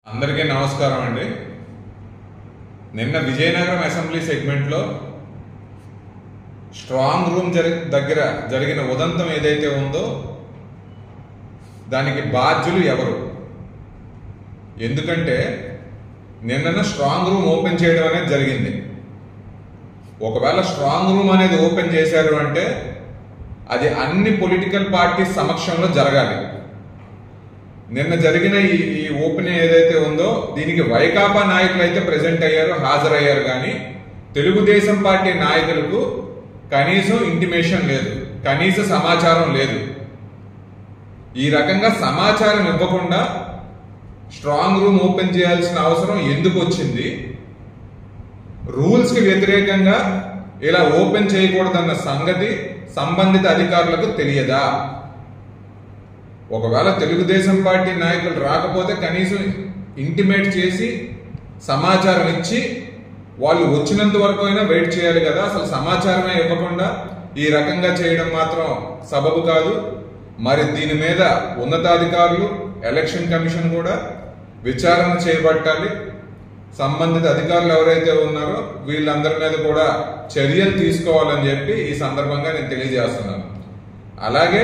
అందరికీ నమస్కారం అండి. నిన్న విజయనగరం అసెంబ్లీ సెగ్మెంట్లో స్ట్రాంగ్ రూమ్ దగ్గర జరిగిన ఉదంతం ఏదైతే ఉందో దానికి బాధ్యులు ఎవరు? ఎందుకంటే నిన్న స్ట్రాంగ్ రూమ్ ఓపెన్ చేయడం అనేది జరిగింది. ఒకవేళ స్ట్రాంగ్ రూమ్ అనేది ఓపెన్ చేశారు అంటే అది అన్ని పొలిటికల్ పార్టీస్ సమక్షంలో జరగాలి. నిన్న జరిగిన ఈ ఓపెనింగ్ ఏదైతే ఉందో దీనికి వైకాపా నాయకులు అయితే ప్రెజెంట్ అయ్యారు, హాజరయ్యారు. కానీ తెలుగుదేశం పార్టీ నాయకులకు కనీసం ఇంటిమేషన్ లేదు, కనీస సమాచారం లేదు. ఈ రకంగా సమాచారం ఇవ్వకుండా స్ట్రాంగ్ రూమ్ ఓపెన్ చేయాల్సిన అవసరం ఎందుకు వచ్చింది? రూల్స్ కి వ్యతిరేకంగా ఇలా ఓపెన్ చేయకూడదన్న సంగతి సంబంధిత అధికారులకు తెలియదా? ఒకవేళ తెలుగుదేశం పార్టీ నాయకులు రాకపోతే కనీసం ఇంటిమేట్ చేసి సమాచారం ఇచ్చి వాళ్ళు వచ్చినంత వరకు అయినా వెయిట్ చేయాలి కదా. అసలు సమాచారమే ఇవ్వకుండా ఈ రకంగా చేయడం మాత్రం సబబు కాదు. మరి దీని మీద ఉన్నతాధికారులు, ఎలక్షన్ కమిషన్ కూడా విచారణ చేపట్టాలి. సంబంధిత అధికారులు ఎవరైతే ఉన్నారో వీళ్ళందరి మీద కూడా చర్యలు తీసుకోవాలని చెప్పి ఈ సందర్భంగా నేను తెలియజేస్తున్నాను. అలాగే